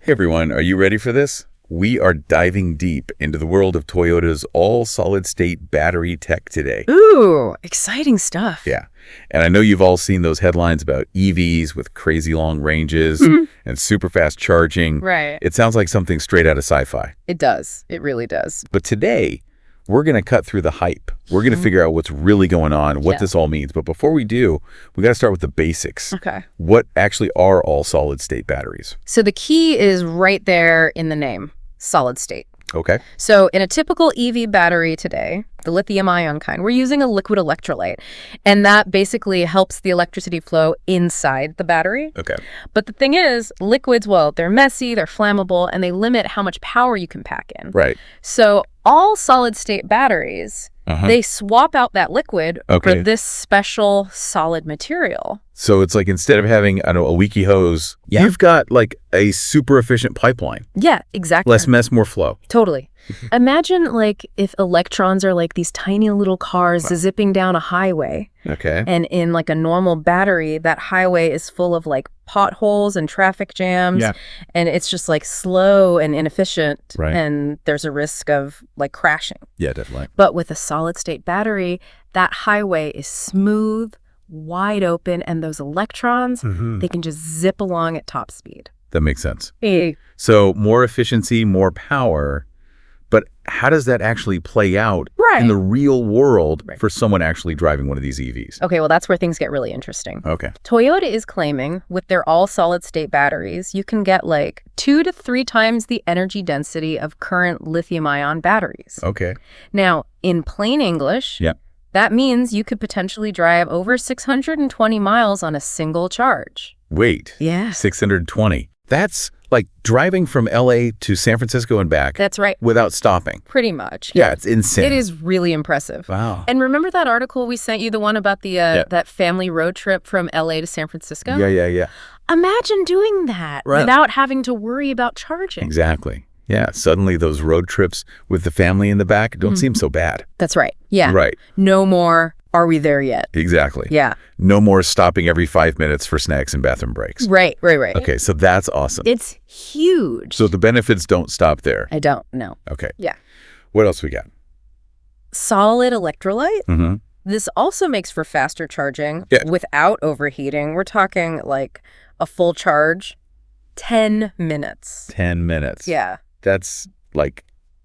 Hey everyone, are you ready for this? We are diving deep into the world of Toyota's all-solid-state battery tech today. Ooh, exciting stuff. Yeah, and I know you've all seen those headlines about EVs with crazy long ranges and super fast charging. Right. It sounds like something straight out of sci-fi. It does. It really does. But today, we're going to cut through the hype. We're going to figure out what's really going on, what this all means. But before we do, we got to start with the basics. Okay. What actually are all-solid-state batteries? So the key is right there in the name, solid state. Okay. So in a typical EV battery today, the lithium-ion kind, we're using a liquid electrolyte. And that basically helps the electricity flow inside the battery. Okay. But the thing is, liquids, well, they're messy, they're flammable, and they limit how much power you can pack in. Right. So all solid-state batteries, they swap out that liquid for this special solid material. So it's like instead of having, I don't know, a leaky hose, you've got like a super efficient pipeline. Yeah, exactly. Less mess, more flow. Totally. Imagine like if electrons are like these tiny little cars zipping down a highway. Okay. And in like a normal battery, that highway is full of like potholes and traffic jams. Yeah. And it's just like slow and inefficient. Right. And there's a risk of like crashing. Yeah, definitely. But with a solid state battery, that highway is smooth, wide open, and those electrons, they can just zip along at top speed. That makes sense. Hey. So more efficiency, more power. But how does that actually play out in the real world for someone actually driving one of these EVs? Okay, well, that's where things get really interesting. Okay. Toyota is claiming with their all-solid-state batteries, you can get like 2 to 3 times the energy density of current lithium-ion batteries. Okay. Now, in plain English, that means you could potentially drive over 620 miles on a single charge. Wait. Yeah. 620. That's like driving from LA to San Francisco and back. That's right. Without stopping. Pretty much. Yeah, it's insane. It is really impressive. Wow. And remember that article we sent you, the one about the that family road trip from LA to San Francisco? Yeah. Imagine doing that without having to worry about charging. Exactly. Yeah, suddenly those road trips with the family in the back don't seem so bad. That's right. Yeah. Right. No more, are we there yet? Exactly. Yeah. No more stopping every 5 minutes for snacks and bathroom breaks. Right. Okay, so that's awesome. It's huge. So the benefits don't stop there. I don't know. Okay. Yeah. What else we got? Solid electrolyte? This also makes for faster charging without overheating. We're talking like a full charge, 10 minutes. 10 minutes. Yeah. That's like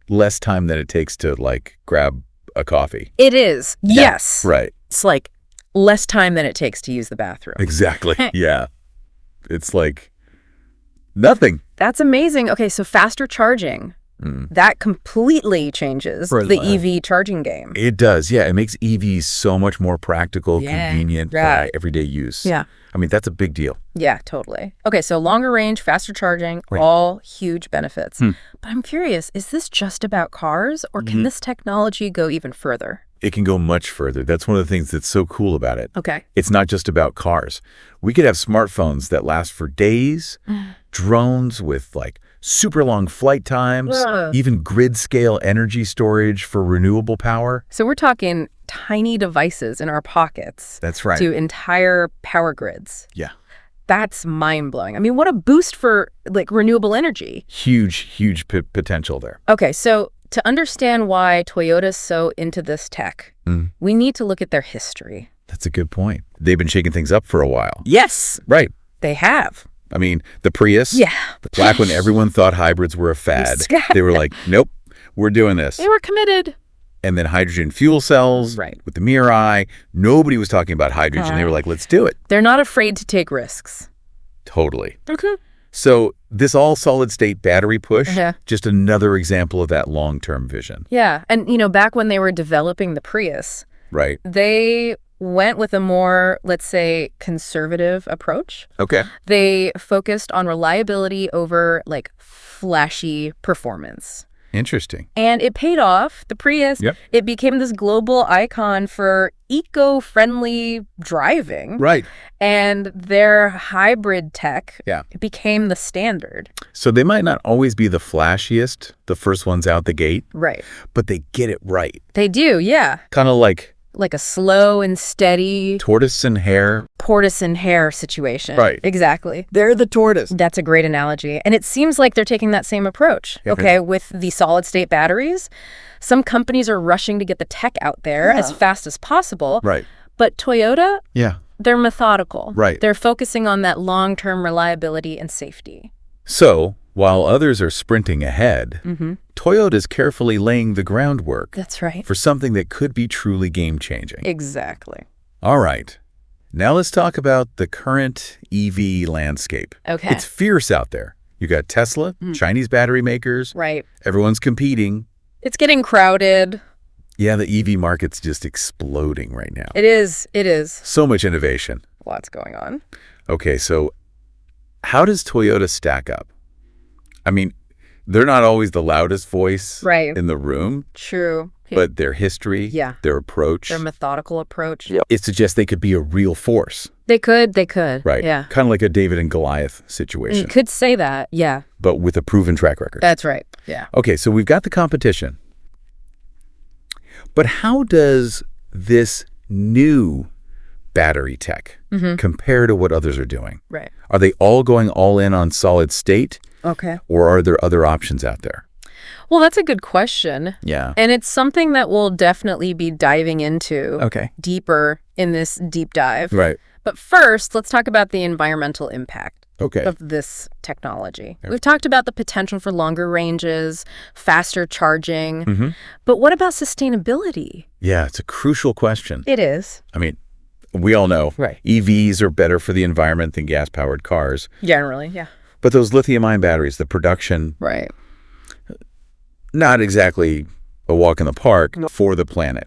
less time than it takes to like grab a coffee. It is. Yes. Right. It's like less time than it takes to use the bathroom. Exactly. Yeah. It's like nothing. That's amazing. Okay, so faster charging. That completely changes the EV charging game. It does. Yeah, it makes EVs so much more practical, convenient for everyday use. Yeah. I mean, that's a big deal. Yeah, totally. Okay, so longer range, faster charging, all huge benefits. But I'm curious, is this just about cars, or can this technology go even further? It can go much further. That's one of the things that's so cool about it. Okay. It's not just about cars. We could have smartphones that last for days, drones with like super long flight times, even grid-scale energy storage for renewable power. So we're talking tiny devices in our pockets. That's right. To entire power grids. Yeah. That's mind-blowing. I mean, what a boost for like renewable energy. Huge potential there. Okay, so to understand why Toyota's so into this tech, we need to look at their history. That's a good point. They've been shaking things up for a while. Yes. Right. They have. I mean, the Prius, back when everyone thought hybrids were a fad, they were like, nope, we're doing this. They were committed. And then hydrogen fuel cells with the Mirai. Nobody was talking about hydrogen. They were like, let's do it. They're not afraid to take risks. Totally. Okay. So this all-solid-state battery push, just another example of that long-term vision. Yeah. And, you know, back when they were developing the Prius, they went with a more, let's say, conservative approach. Okay. They focused on reliability over, like, flashy performance. Interesting. And it paid off. The Prius, it became this global icon for eco-friendly driving. Right. And their hybrid tech became the standard. So they might not always be the flashiest, the first ones out the gate. Right. But they get it right. They do, yeah. Kind of like a slow and steady tortoise and hare tortoise and hare situation. Right. Exactly. They're the tortoise. That's a great analogy. And it seems like they're taking that same approach. Okay, with the solid-state batteries, some companies are rushing to get the tech out there as fast as possible. Right. But Toyota, Yeah. they're methodical. Right. They're focusing on that long-term reliability and safety. So, while others are sprinting ahead, Toyota's carefully laying the groundwork That's right. for something that could be truly game-changing. Exactly. All right. Now let's talk about the current EV landscape. Okay. It's fierce out there. You got Tesla, Chinese battery makers. Right. Everyone's competing. It's getting crowded. Yeah, the EV market's just exploding right now. It is. It is. So much innovation. Lots going on. Okay, so how does Toyota stack up? I mean, they're not always the loudest voice in the room. True. But their history, their approach, their methodical approach. it suggests they could be a real force. They could. Right. Yeah. Kind of like a David and Goliath situation. You could say that. Yeah. But with a proven track record. That's right. Yeah. Okay, so we've got the competition. But how does this new battery tech compare to what others are doing? Right. Are they all going all in on solid state? Okay. Or are there other options out there? Well, that's a good question. Yeah. And it's something that we'll definitely be diving into deeper in this deep dive. Right. But first, let's talk about the environmental impact of this technology. We've talked about the potential for longer ranges, faster charging. But what about sustainability? Yeah, it's a crucial question. It is. I mean, we all know EVs are better for the environment than gas-powered cars. Generally, yeah. But those lithium-ion batteries, the production, not exactly a walk in the park for the planet.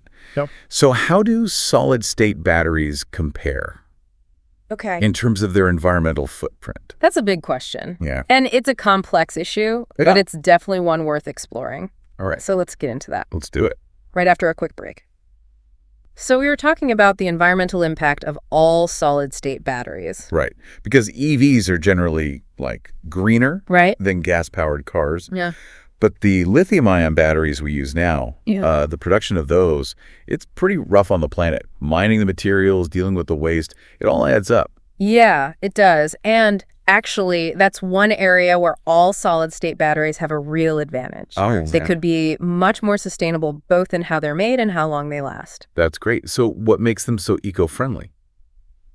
So how do solid-state batteries compare in terms of their environmental footprint? That's a big question. Yeah. And it's a complex issue, but it's definitely one worth exploring. All right. So let's get into that. Let's do it. Right after a quick break. So we were talking about the environmental impact of all solid-state batteries. Right. Because EVs are generally, like, greener than gas-powered cars. Yeah. But the lithium-ion batteries we use now, the production of those, it's pretty rough on the planet. Mining the materials, dealing with the waste, it all adds up. Yeah, it does. And actually, that's one area where all solid-state batteries have a real advantage. They could be much more sustainable, both in how they're made and how long they last. That's great. So what makes them so eco-friendly?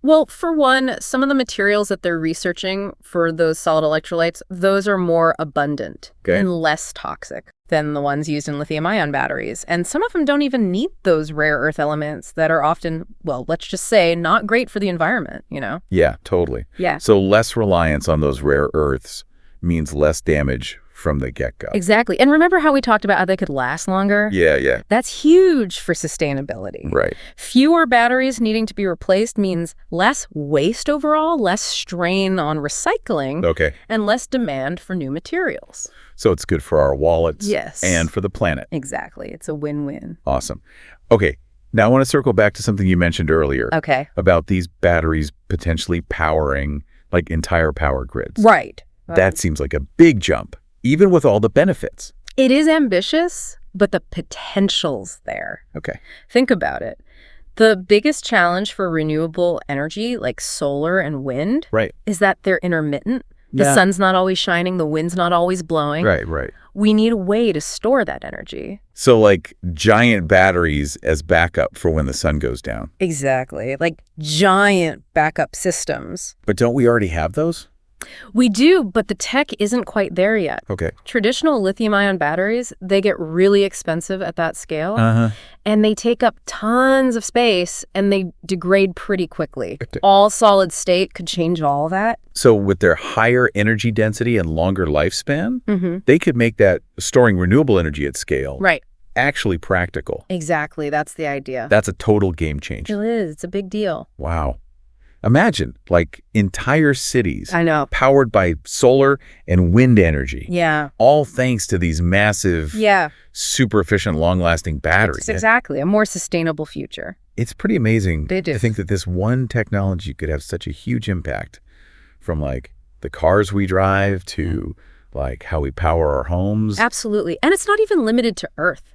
Well, for one, some of the materials that they're researching for those solid electrolytes, those are more abundant and less toxic than the ones used in lithium-ion batteries. And some of them don't even need those rare earth elements that are often, well, let's just say, not great for the environment, you know? Yeah, totally. Yeah. So less reliance on those rare earths means less damage from the get-go. Exactly. And remember how we talked about how they could last longer? Yeah. That's huge for sustainability. Right. Fewer batteries needing to be replaced means less waste overall, less strain on recycling, and less demand for new materials. So it's good for our wallets and for the planet. Exactly. It's a win-win. Awesome. Okay. Now I want to circle back to something you mentioned earlier about these batteries potentially powering like entire power grids. Right. That seems like a big jump, even with all the benefits. It is ambitious, but the potential's there. Think about it. The biggest challenge for renewable energy, like solar and wind, is that they're intermittent. The sun's not always shining, the wind's not always blowing. Right. We need a way to store that energy. So like giant batteries as backup for when the sun goes down. Exactly. Like giant backup systems. But don't we already have those? We do, but the tech isn't quite there yet. Traditional lithium-ion batteries, they get really expensive at that scale, and they take up tons of space, and they degrade pretty quickly. All solid state could change all that. So with their higher energy density and longer lifespan, they could make that storing renewable energy at scale actually practical. Exactly. That's the idea. That's a total game changer. It is. It's a big deal. Wow. Imagine, like, entire cities powered by solar and wind energy. Yeah. All thanks to these massive, super efficient, long-lasting batteries. Exactly. A more sustainable future. It's pretty amazing to think that this one technology could have such a huge impact from, like, the cars we drive to, like, how we power our homes. Absolutely. And it's not even limited to Earth.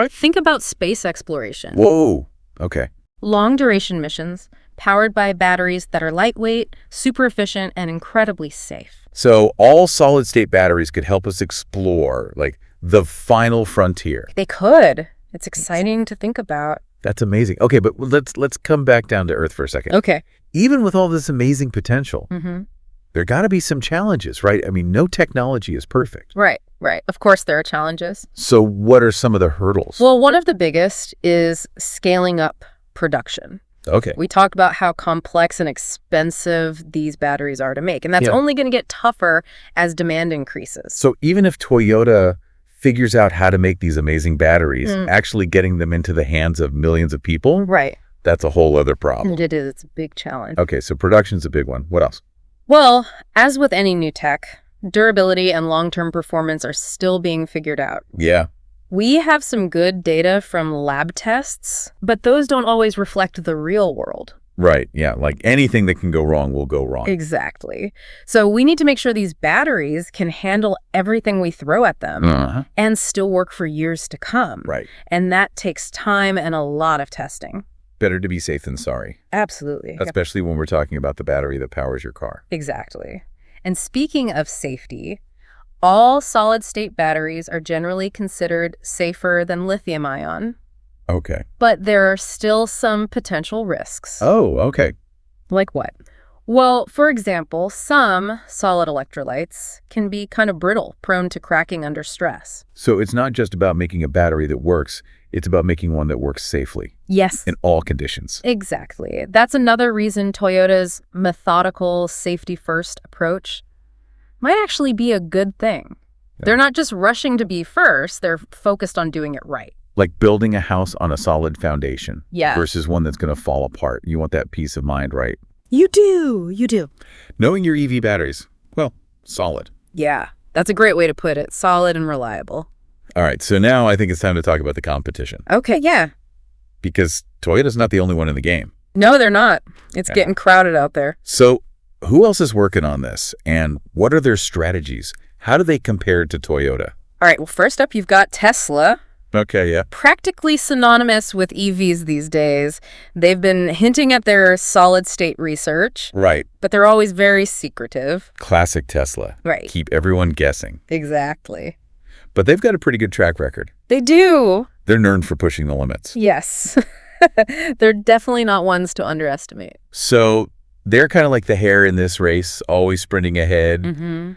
Think about space exploration. Whoa. Okay. Long-duration missions powered by batteries that are lightweight, super efficient, and incredibly safe. So all solid-state batteries could help us explore, like, the final frontier. They could. It's exciting to think about. That's amazing. Okay, but let's come back down to Earth for a second. Okay. Even with all this amazing potential, there got to be some challenges, right? I mean, no technology is perfect. Right. Of course, there are challenges. So what are some of the hurdles? Well, one of the biggest is scaling up production. Okay. We talked about how complex and expensive these batteries are to make, and that's only going to get tougher as demand increases. So even if Toyota figures out how to make these amazing batteries, actually getting them into the hands of millions of people, that's a whole other problem. It is. It's a big challenge. Okay, so production's a big one. What else? Well, as with any new tech, durability and long-term performance are still being figured out. Yeah. We have some good data from lab tests, but those don't always reflect the real world. Right, yeah, like anything that can go wrong will go wrong. Exactly. So we need to make sure these batteries can handle everything we throw at them and still work for years to come. Right. And that takes time and a lot of testing. Better to be safe than sorry. Absolutely. Especially when we're talking about the battery that powers your car. Exactly. And speaking of safety, all solid-state batteries are generally considered safer than lithium-ion. Okay. But there are still some potential risks. Oh, okay. Like what? Well, for example, some solid electrolytes can be kind of brittle, prone to cracking under stress. So it's not just about making a battery that works, it's about making one that works safely. Yes. In all conditions. Exactly. That's another reason Toyota's methodical, safety-first approach might actually be a good thing. Yeah. They're not just rushing to be first, they're focused on doing it right. Like building a house on a solid foundation versus one that's going to fall apart. You want that peace of mind, right? You do. Knowing your EV batteries, well, solid. Yeah, that's a great way to put it. Solid and reliable. All right, so now I think it's time to talk about the competition. Okay, yeah. Because Toyota's not the only one in the game. No, they're not. It's getting crowded out there. So who else is working on this? And what are their strategies? How do they compare to Toyota? All right, well, first up, you've got Tesla. Okay, yeah. Practically synonymous with EVs these days. They've been hinting at their solid-state research. Right. But they're always very secretive. Classic Tesla. Right. Keep everyone guessing. Exactly. But they've got a pretty good track record. They do. They're known for pushing the limits. Yes. They're definitely not ones to underestimate. So they're kind of like the hare in this race, always sprinting ahead,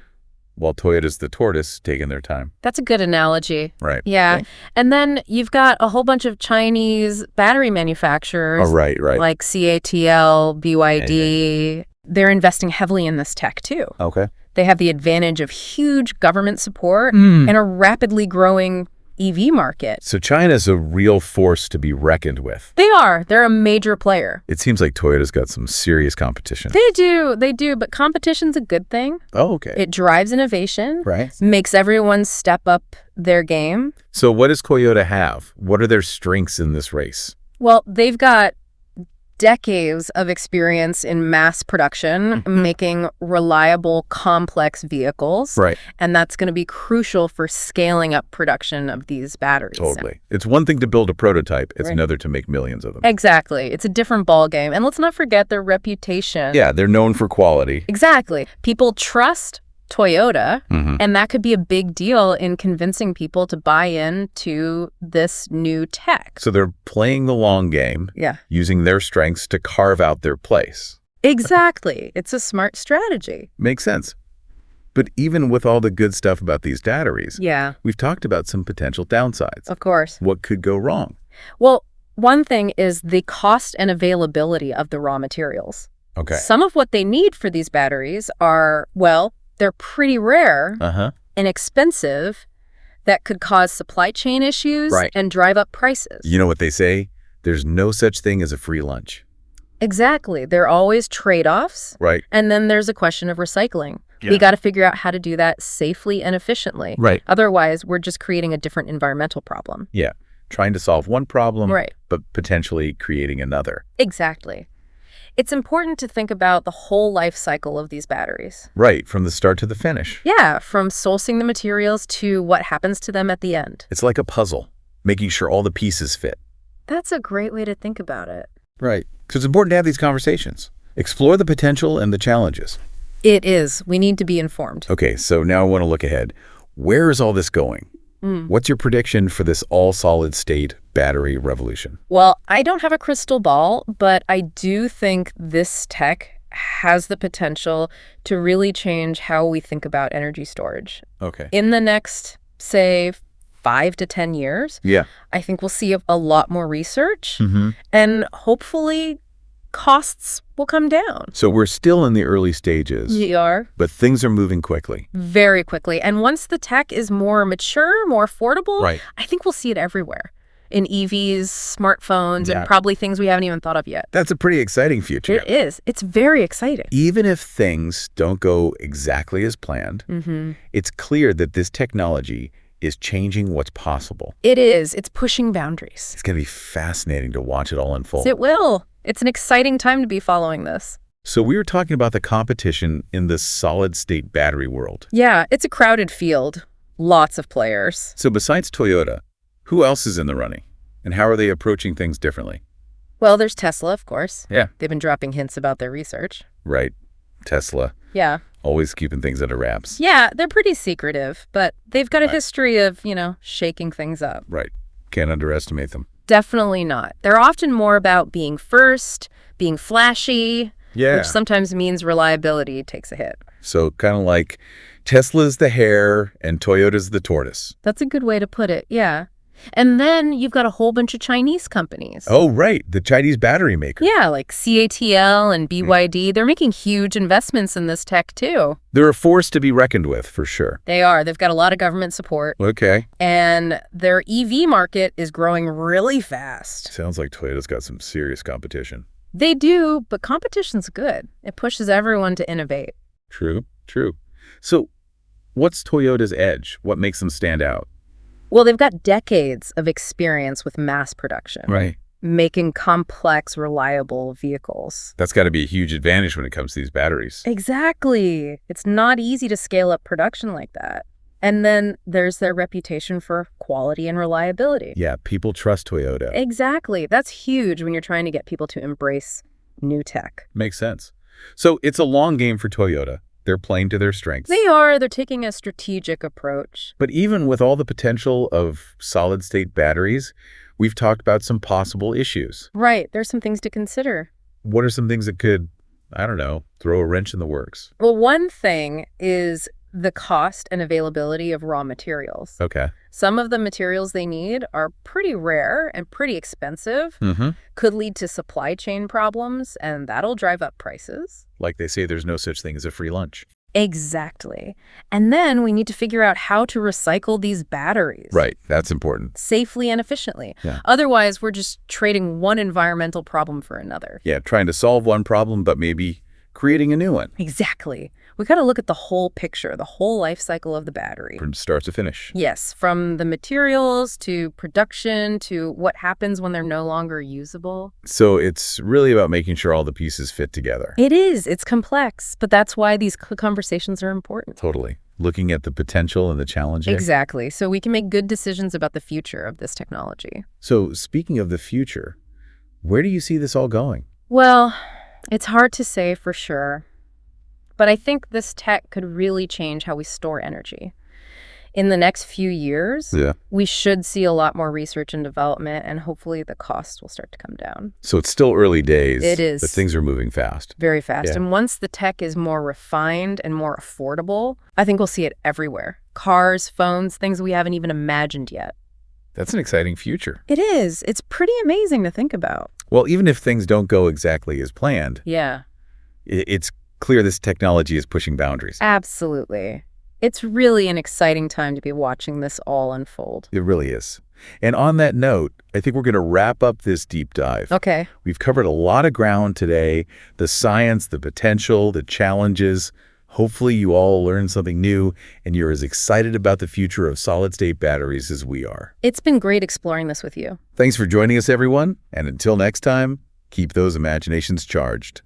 while Toyota's the tortoise, taking their time. That's a good analogy. Right. Yeah. Okay. And then you've got a whole bunch of Chinese battery manufacturers. Oh, right. Like CATL, BYD. They're investing heavily in this tech, too. Okay. They have the advantage of huge government support and a rapidly growing EV market. So China's a real force to be reckoned with. They are. They're a major player. It seems like Toyota's got some serious competition. They do. But competition's a good thing. Oh, okay. It drives innovation. Right. Makes everyone step up their game. So what does Toyota have? What are their strengths in this race? Well, they've got decades of experience in mass production, making reliable, complex vehicles. Right. And that's going to be crucial for scaling up production of these batteries. Totally. It's one thing to build a prototype. It's another to make millions of them. Exactly. It's a different ballgame. And let's not forget their reputation. Yeah, they're known for quality. Exactly. People trust Toyota, and that could be a big deal in convincing people to buy into this new tech. So they're playing the long game, using their strengths to carve out their place. Exactly. It's a smart strategy. Makes sense. But even with all the good stuff about these batteries, we've talked about some potential downsides. Of course. What could go wrong? Well, one thing is the cost and availability of the raw materials. Okay. Some of what they need for these batteries are, well, they're pretty rare and expensive. That could cause supply chain issues and drive up prices. You know what they say? There's no such thing as a free lunch. Exactly. There are always trade-offs. Right. And then there's a question of recycling. We got to figure out how to do that safely and efficiently. Right. Otherwise, we're just creating a different environmental problem. Yeah. Trying to solve one problem, right, but potentially creating another. Exactly. It's important to think about the whole life cycle of these batteries. Right, from the start to the finish. Yeah, from sourcing the materials to what happens to them at the end. It's like a puzzle, making sure all the pieces fit. That's a great way to think about it. Right. So it's important to have these conversations. Explore the potential and the challenges. It is. We need to be informed. Okay, so now I want to look ahead. Where is all this going? What's your prediction for this all-solid-state battery revolution? Well, I don't have a crystal ball, but I do think this tech has the potential to really change how we think about energy storage. Okay. In the next, say, 5 to 10 years, Yeah. I think we'll see a lot more research, and hopefully costs will come down. So we're still in the early stages. We are. But things are moving quickly. Very quickly. And once the tech is more mature, more affordable, Right. I think we'll see it everywhere. In EVs, smartphones, Yeah. and probably things we haven't even thought of yet. That's a pretty exciting future. It is. It's very exciting. Even if things don't go exactly as planned, it's clear that this technology is changing what's possible. It is. It's pushing boundaries. It's going to be fascinating to watch it all unfold. It will. It's an exciting time to be following this. So we were talking about the competition in the solid-state battery world. Yeah, it's a crowded field. Lots of players. So besides Toyota, who else is in the running? And how are they approaching things differently? Well, there's Tesla, of course. Yeah. They've been dropping hints about their research. Right. Tesla. Yeah. Always keeping things under wraps. Yeah, they're pretty secretive, but they've got a history of, shaking things up. Right. Can't underestimate them. Definitely not. They're often more about being first, being flashy, Yeah. which sometimes means reliability takes a hit. So kind of like Tesla's the hare and Toyota's the tortoise. That's a good way to put it, yeah. And then you've got a whole bunch of Chinese companies. Oh, right. The Chinese battery maker. Yeah, like CATL and BYD. They're making huge investments in this tech, too. They're a force to be reckoned with, for sure. They are. They've got a lot of government support. Okay. And their EV market is growing really fast. Sounds like Toyota's got some serious competition. They do, but competition's good. It pushes everyone to innovate. True. So what's Toyota's edge? What makes them stand out? Well, they've got decades of experience with mass production. Right. Making complex, reliable vehicles. That's got to be a huge advantage when it comes to these batteries. Exactly. It's not easy to scale up production like that. And then there's their reputation for quality and reliability. Yeah, people trust Toyota. Exactly. That's huge when you're trying to get people to embrace new tech. Makes sense. So it's a long game for Toyota. They're playing to their strengths. They are. They're taking a strategic approach. But even with all the potential of solid-state batteries, we've talked about some possible issues. Right. There's some things to consider. What are some things that could, I don't know, throw a wrench in the works? Well, one thing is the cost and availability of raw materials. Okay. Some of the materials they need are pretty rare and pretty expensive, could lead to supply chain problems, and that'll drive up prices. Like they say, there's no such thing as a free lunch. Exactly. And then we need to figure out how to recycle these batteries. Right. That's important. Safely and efficiently. Yeah. Otherwise, we're just trading one environmental problem for another. Yeah, trying to solve one problem, but maybe creating a new one. Exactly. We got to look at the whole picture, the whole life cycle of the battery. From start to finish. Yes, from the materials to production to what happens when they're no longer usable. So it's really about making sure all the pieces fit together. It is. It's complex, but that's why these conversations are important. Totally. Looking at the potential and the challenge here. Exactly. So we can make good decisions about the future of this technology. So speaking of the future, where do you see this all going? Well, it's hard to say for sure. But I think this tech could really change how we store energy. In the next few years, we should see a lot more research and development, and hopefully the costs will start to come down. So it's still early days. It is. But things are moving fast. Very fast. Yeah. And once the tech is more refined and more affordable, I think we'll see it everywhere. Cars, phones, things we haven't even imagined yet. That's an exciting future. It is. It's pretty amazing to think about. Well, even if things don't go exactly as planned, Yeah. it's clear this technology is pushing boundaries. Absolutely. It's really an exciting time to be watching this all unfold. It really is. And on that note, I think we're going to wrap up this deep dive. Okay. We've covered a lot of ground today, the science, the potential, the challenges. Hopefully you all learned something new and you're as excited about the future of solid-state batteries as we are. It's been great exploring this with you. Thanks for joining us, everyone. And until next time, keep those imaginations charged.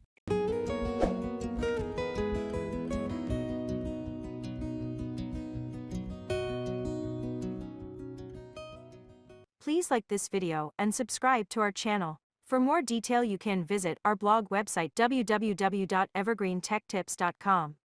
Please like this video and subscribe to our channel. For more detail, you can visit our blog website www.evergreentechtips.com.